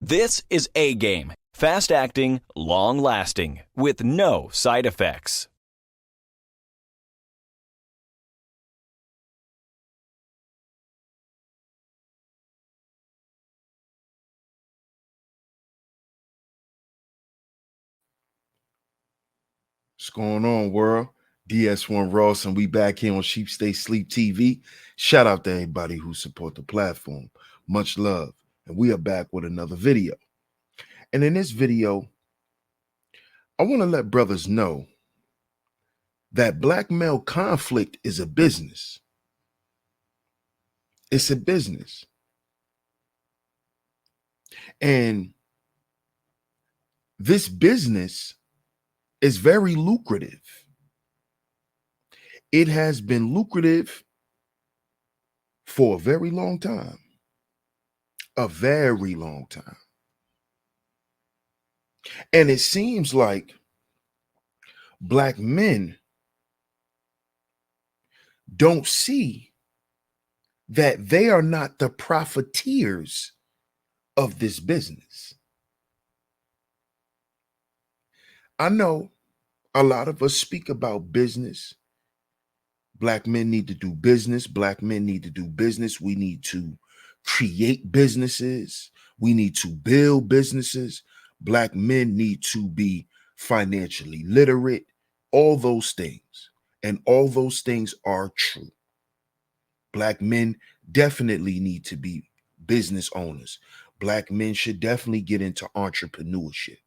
This is A-Game, fast-acting, long-lasting, with no side effects. What's going on, world? DS1 Ross, and we back here on SheepStaysLeepTV. Shout out to everybody who support the platform. Much love. And we are back with another video. And in this video, I want to let brothers know that black male conflict is a business. It's a business. And this business is very lucrative. It has been lucrative for a very long time. A very long time. And it seems like black men don't see that they are not the profiteers of this business. I know a lot of us speak about business. Black men need to do business. Black men need to do business. We need to create businesses. We need to build businesses. Black men need to be financially literate. All those things. And all those things are true. Black men definitely need to be business owners. Black men should definitely get into entrepreneurship.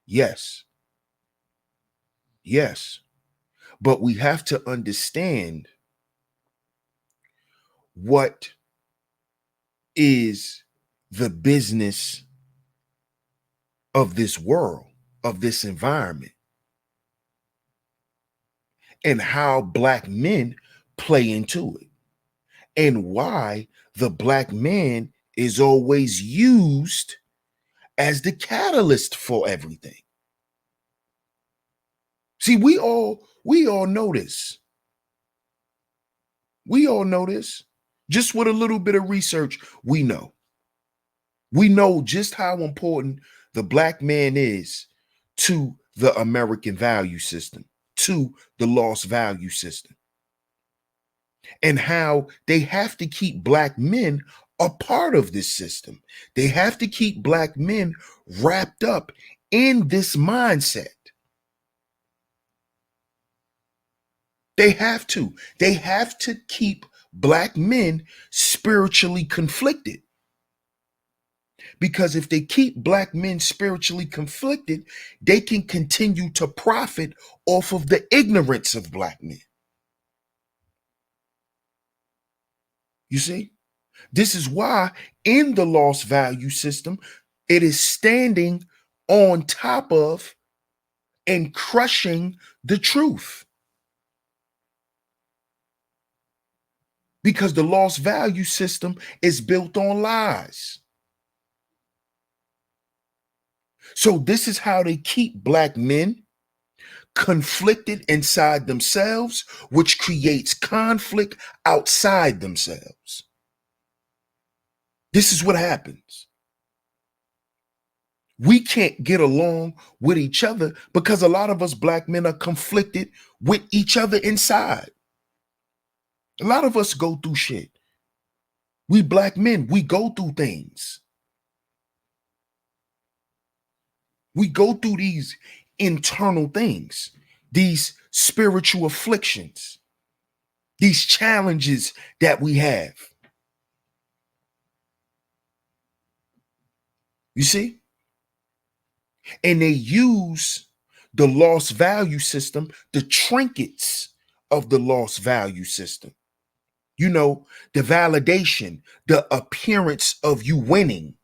Yes. Yes. But we have to understand what is the business of this world, of this environment, and how black men play into it, and why the black man is always used as the catalyst for everything. See, we all know this. We all know this. Just with a little bit of research, we know. We know just how important the black man is to the American value system, to the lost value system, and how they have to keep black men a part of this system. They have to keep black men wrapped up in this mindset. They have to. They have to keep black men spiritually conflicted. Because if they keep black men spiritually conflicted, they can continue to profit off of the ignorance of black men. You see? This is why in the lost value system, it is standing on top of and crushing the truth. Because the lost value system is built on lies. So this is how they keep black men conflicted inside themselves, which creates conflict outside themselves. This is what happens. We can't get along with each other because a lot of us black men are conflicted with each other inside. A lot of us go through shit. We black men, we go through things. We go through these internal things, these spiritual afflictions, these challenges that we have. You see? And they use the lost value system, the trinkets of the lost value system. You know, the validation, the appearance of you winning.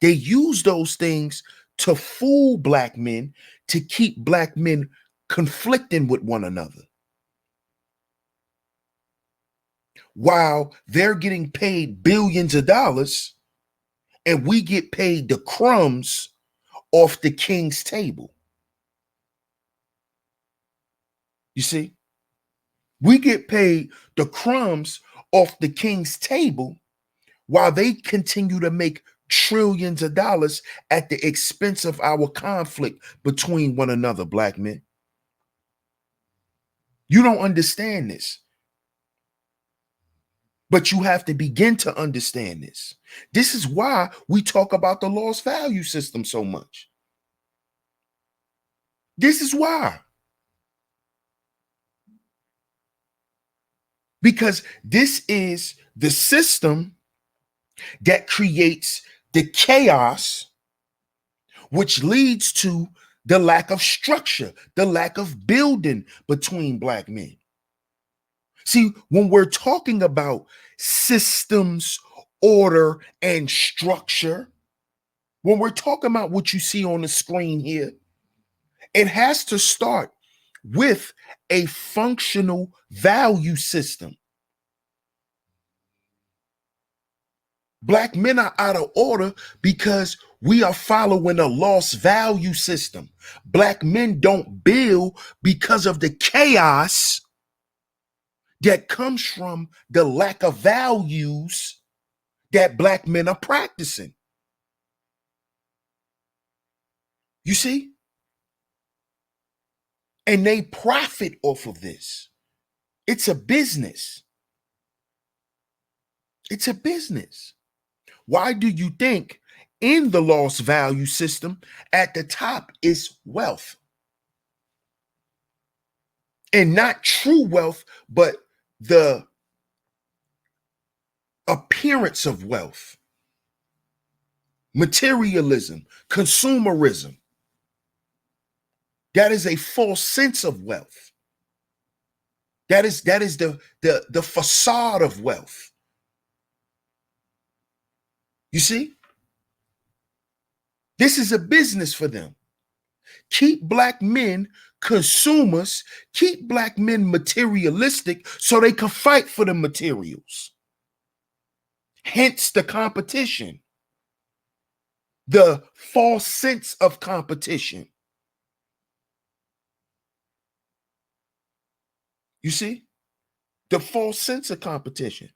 They use those things to fool black men, to keep black men conflicting with one another. While they're getting paid billions of dollars and we get paid the crumbs off the king's table. You see? We get paid the crumbs off the king's table while they continue to make trillions of dollars at the expense of our conflict between one another, black men. You don't understand this, but you have to begin to understand this. This is why we talk about the lost value system so much. This is why. Because this is the system that creates the chaos, which leads to the lack of structure, the lack of building between black men. See, when we're talking about systems, order, and structure, when we're talking about what you see on the screen here, it has to start with a functional value system. Black men are out of order because we are following a lost value system. Black men don't build because of the chaos that comes from the lack of values that black men are practicing. You see? And they profit off of this. It's a business. It's a business. Why do you think in the lost value system at the top is wealth? And not true wealth, but the appearance of wealth. Materialism, consumerism. That is a false sense of wealth. That is the facade of wealth. You see? This is a business for them. Keep black men consumers, keep black men materialistic so they can fight for the materials. Hence the competition, the false sense of competition. You see? The false sense of competition.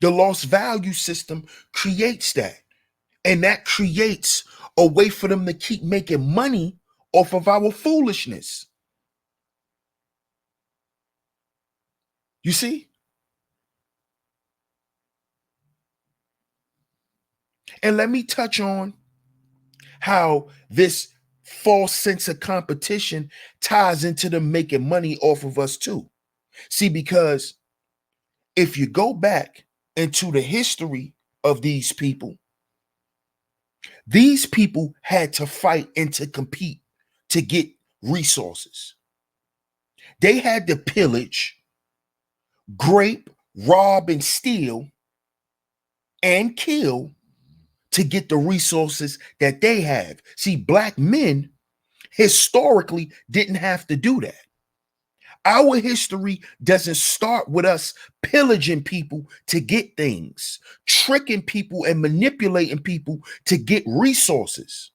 The lost value system creates that. And that creates a way for them to keep making money off of our foolishness. You see? And let me touch on how this false sense of competition ties into them making money off of us too. See, because if you go back into the history of these people had to fight and to compete to get resources. They had to pillage, grape, rob, and steal, and kill to get the resources that they have. See, black men historically didn't have to do that. Our history doesn't start with us pillaging people to get things, tricking people and manipulating people to get resources.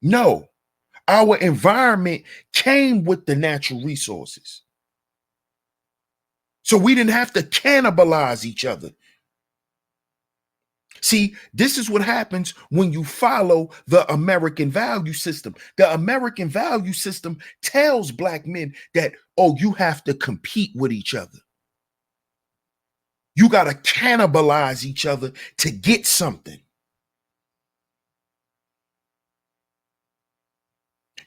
No, our environment came with the natural resources. So we didn't have to cannibalize each other. See, this is what happens when you follow the American value system. The American value system tells black men that, oh, you have to compete with each other. You got to cannibalize each other to get something.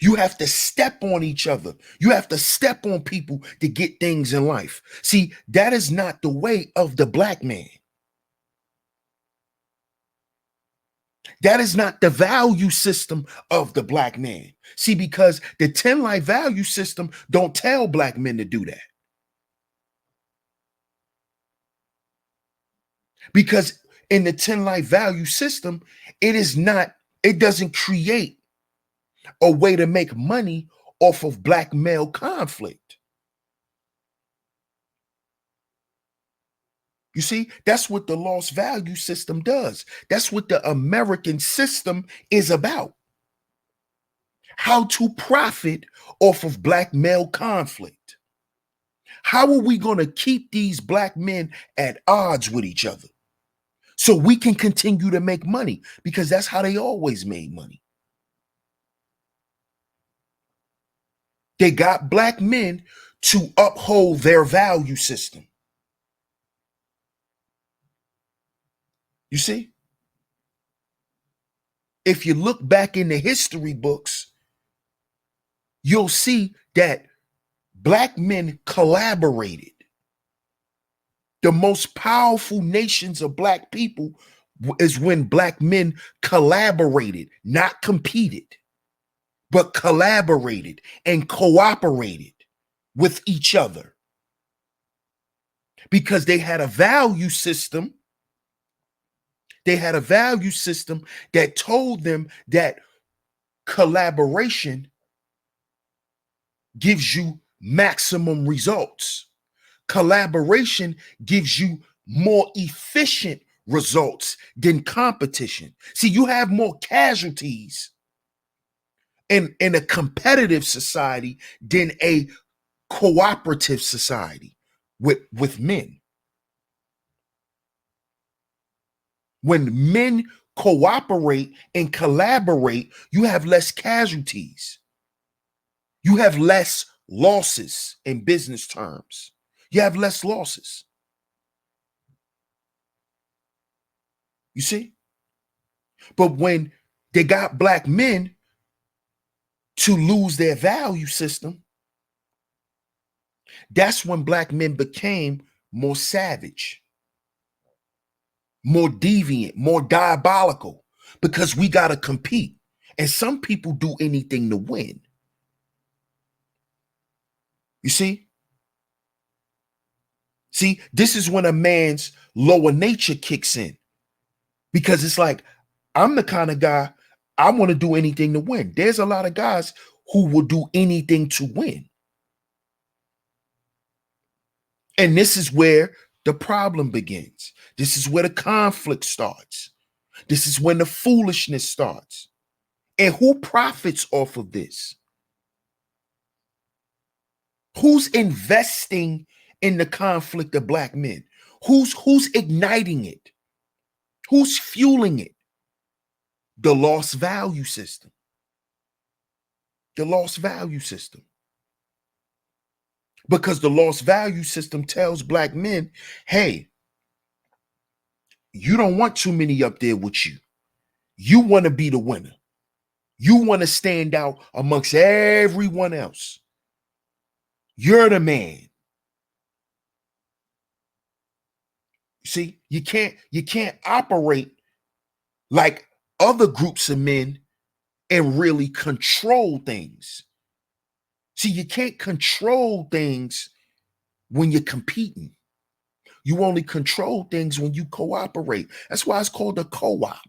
You have to step on each other. You have to step on people to get things in life. See, that is not the way of the black man. That is not the value system of the black man. See, because the 10 life value system don't tell black men to do that. Because in the 10 life value system, it doesn't create a way to make money off of black male conflict. You see, that's what the lost value system does. That's what the American system is about. How to profit off of black male conflict. How are we going to keep these black men at odds with each other so we can continue to make money? Because that's how they always made money. They got black men to uphold their value system. You see? If you look back in the history books, you'll see that black men collaborated. The most powerful nations of black people is when black men collaborated, not competed, but collaborated and cooperated with each other because they had a value system. They had a value system that told them that collaboration gives you maximum results. Collaboration gives you more efficient results than competition. See, you have more casualties in a competitive society than a cooperative society with men. When men cooperate and collaborate, you have less casualties. You have less losses in business terms. You have less losses. You see? But when they got black men to lose their value system, that's when black men became more savage, more deviant, more diabolical, because we got to compete. And some people do anything to win. You see? See, this is when a man's lower nature kicks in, because it's like, I'm the kind of guy, I want to do anything to win. There's a lot of guys who will do anything to win. And this is where the problem begins. This is where the conflict starts. This is when the foolishness starts. And who profits off of this? Who's investing in the conflict of black men? Who's igniting it? Who's fueling it? The lost value system. The lost value system. Because the lost value system tells black men, hey, you don't want too many up there with you. You want to be the winner. You want to stand out amongst everyone else. You're the man. See, you can't operate like other groups of men and really control things. See, you can't control things when you're competing. You only control things when you cooperate. That's why it's called a co-op.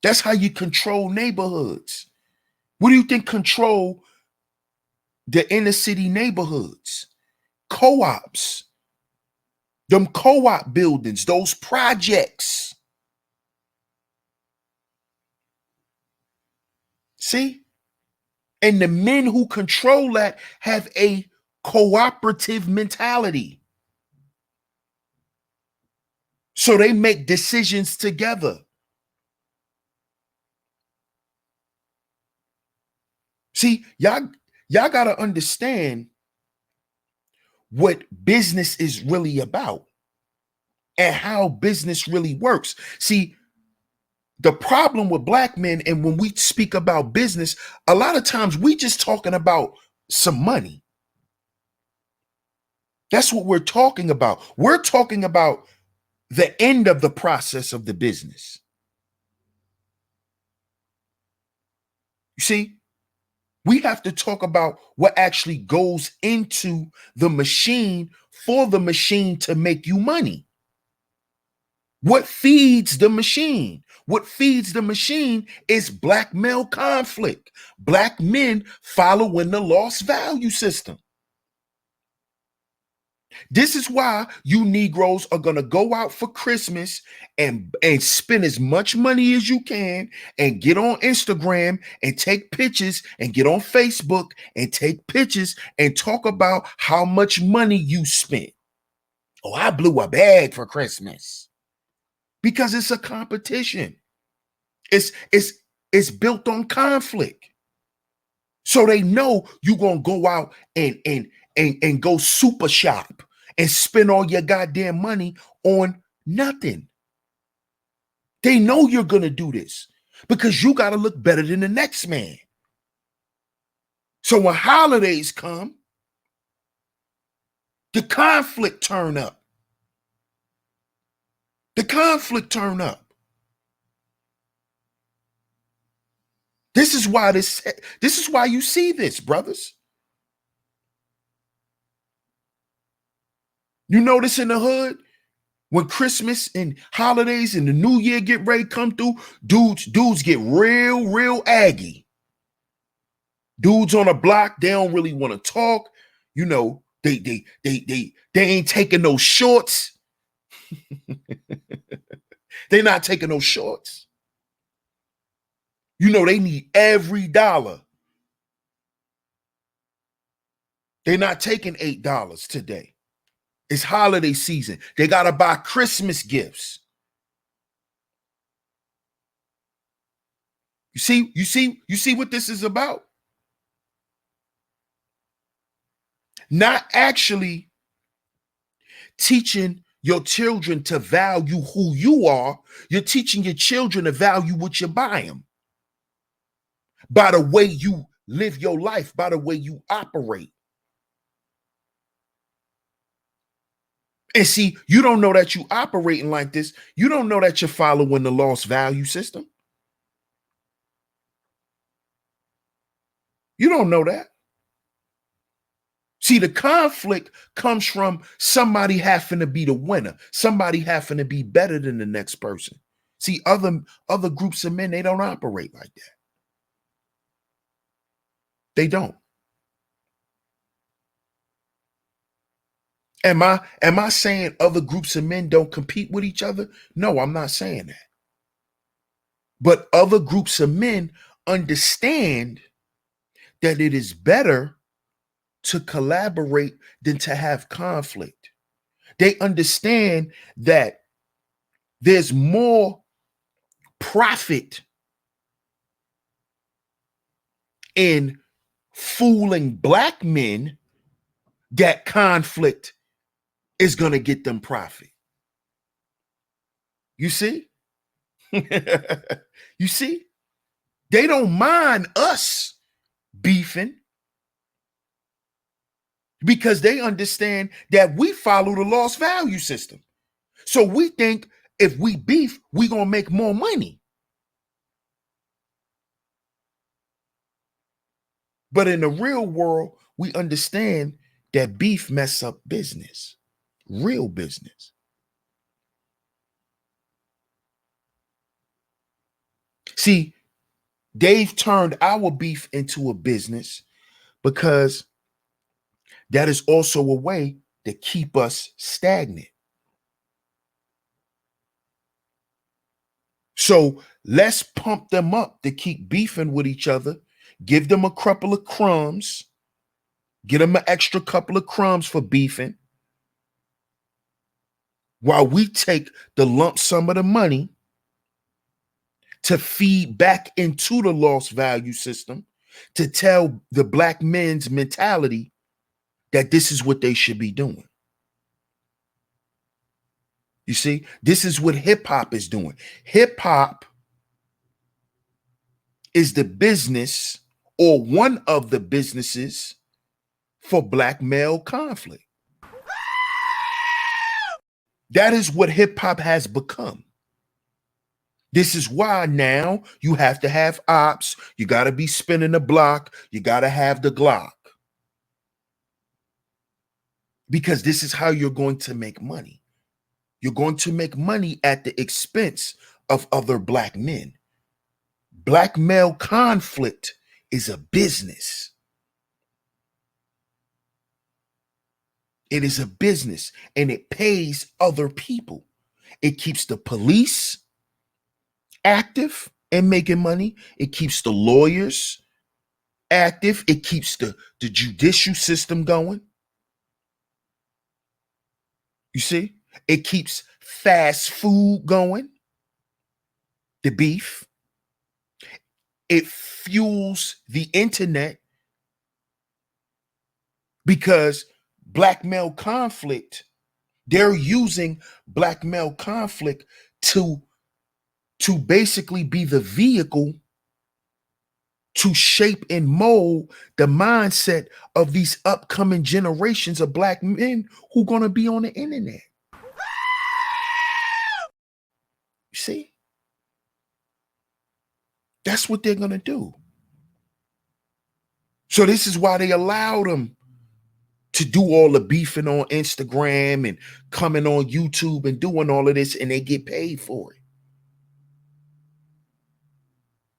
That's how you control neighborhoods. What do you think control the inner city neighborhoods? Co-ops. Them co-op buildings, those projects. See? And the men who control that have a cooperative mentality. So they make decisions together. See, y'all got to understand what business is really about and how business really works. See, the problem with black men, and when we speak about business, a lot of times we just talking about some money. That's what we're talking about. We're talking about the end of the process of the business. You see, we have to talk about what actually goes into the machine for the machine to make you money. What feeds the machine? What feeds the machine is black male conflict. Black men following the lost value system. This is why you Negroes are gonna go out for Christmas and spend as much money as you can and get on Instagram and take pictures and get on Facebook and take pictures and talk about how much money you spent. Oh, I blew a bag for Christmas. Because it's a competition. It's built on conflict. So they know you're gonna go out and go super shop and spend all your goddamn money on nothing. They know you're gonna do this because you gotta look better than the next man. So when holidays come, the conflict turn up. The conflict turn up. This is why you see this, brothers. You notice in the hood, when Christmas and holidays and the new year get ready to come through, dudes get real aggy. Dudes on the block, they don't really want to talk. You know, they ain't taking no shorts. They're not taking no shorts. You know, they need every dollar. They're not taking $8 today. It's holiday season. They got to buy Christmas gifts. You see what this is about? Not actually teaching your children to value who you are. You're teaching your children to value what you buy them. By the way you live your life, by the way you operate. And see, you don't know that you operating like this. You don't know that you're following the lost value system. You don't know that. See, the conflict comes from somebody having to be the winner, somebody having to be better than the next person. See, other groups of men, they don't operate like that. They don't. Am I saying other groups of men don't compete with each other? No, I'm not saying that. But other groups of men understand that it is better to collaborate than to have conflict. They understand that there's more profit in fooling black men that conflict is going to get them profit. You see? You see? They don't mind us beefing because they understand that we follow the lost value system. So we think if we beef, we're going to make more money. But in the real world, we understand that beef mess up business, real business. See, they've turned our beef into a business because that is also a way to keep us stagnant. So let's pump them up to keep beefing with each other. Give them a couple of crumbs. Get them an extra couple of crumbs for beefing. While we take the lump sum of the money to feed back into the lost value system to tell the black men's mentality that this is what they should be doing. You see, this is what hip hop is doing. Hip hop is the business or one of the businesses for black male conflict. That is what hip hop has become. This is why now you have to have ops. You got to be spinning the block. You got to have the Glock. Because this is how you're going to make money. You're going to make money at the expense of other black men. Black male conflict is a business. It is a business, and it pays other people. It keeps the police active and making money. It keeps the lawyers active. It keeps the judicial system going. You see? It keeps fast food going, the beef. It fuels the internet because black male conflict, they're using black male conflict to basically be the vehicle to shape and mold the mindset of these upcoming generations of black men who are going to be on the internet. You see? That's what they're going to do. So this is why they allow them to do all the beefing on Instagram and coming on YouTube and doing all of this, and they get paid for it.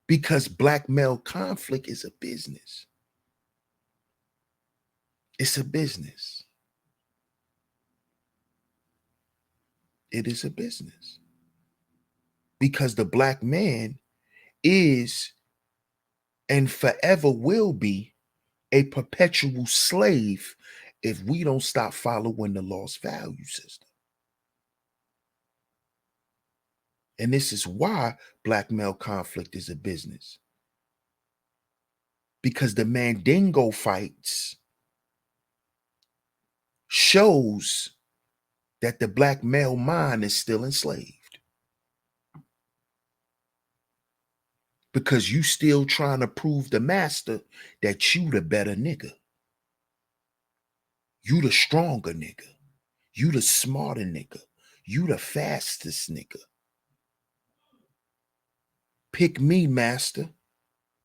Because black male conflict is a business. It's a business. It is a business. Because the black man is and forever will be a perpetual slave if we don't stop following the lost value system. And this is why black male conflict is a business. Because the Mandingo fights shows that the black male mind is still enslaved. Because you still trying to prove the master that you the better nigga. You the stronger nigga. You the smarter nigga. You the fastest nigga. Pick me, master.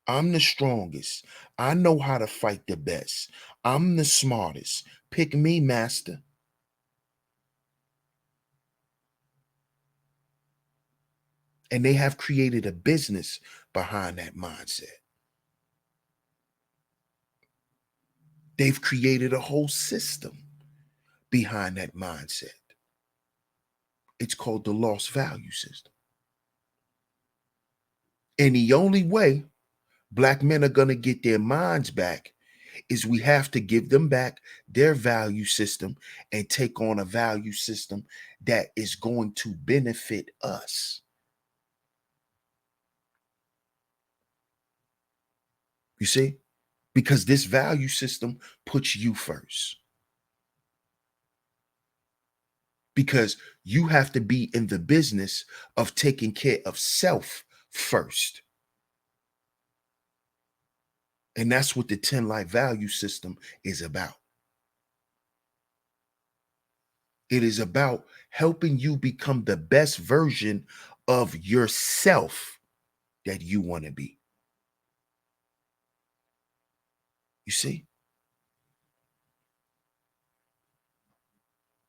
I'm the strongest. I know how to fight the best. I'm the smartest. Pick me, master. And they have created a business behind that mindset. They've created a whole system behind that mindset. It's called the lost value system. And the only way black men are going to get their minds back is we have to give them back their value system and take on a value system that is going to benefit us. You see? Because this value system puts you first. Because you have to be in the business of taking care of self first. And that's what the 10 life value system is about. It is about helping you become the best version of yourself that you want to be. You see?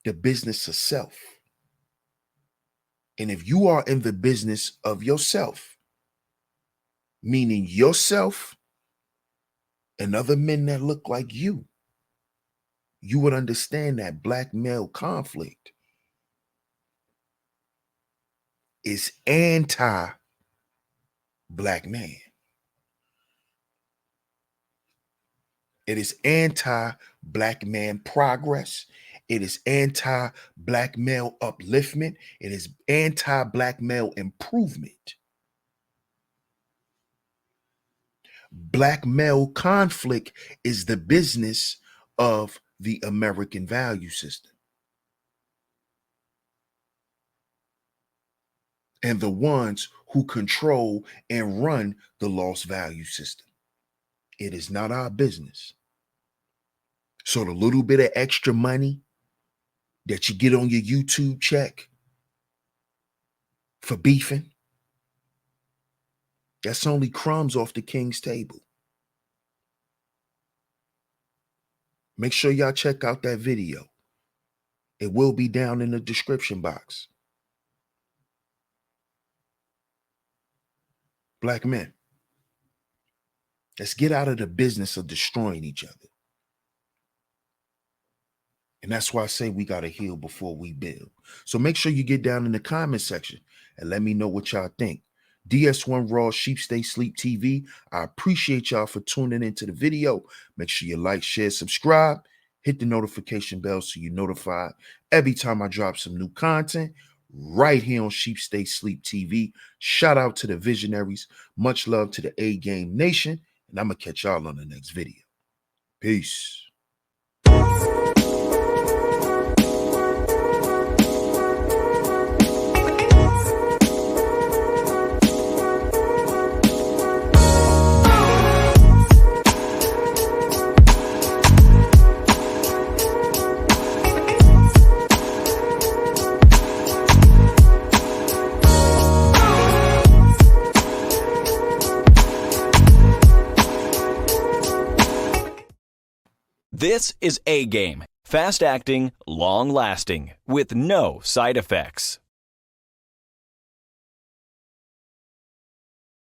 The business of self. And if you are in the business of yourself, meaning yourself and other men that look like you would understand that black male conflict is anti-black man. It is anti-black man progress. It is anti-black male upliftment. It is anti-black male improvement. Black male conflict is the business of the American value system. And the ones who control and run the lost value system. It is not our business. So the little bit of extra money that you get on your YouTube check for beefing, that's only crumbs off the king's table. Make sure y'all check out that video. It will be down in the description box. Black men, let's get out of the business of destroying each other. And that's why I say we got to heal before we build. So make sure you get down in the comment section and let me know what y'all think. DS1 Raw Sheep Stay Sleep TV. I appreciate y'all for tuning into the video. Make sure you like, share, subscribe. Hit the notification bell so you're notified every time I drop some new content right here on Sheep Stay Sleep TV. Shout out to the visionaries. Much love to the A-Game Nation. And I'm going to catch y'all on the next video. Peace. This is A-Game. Fast acting, long lasting, with no side effects.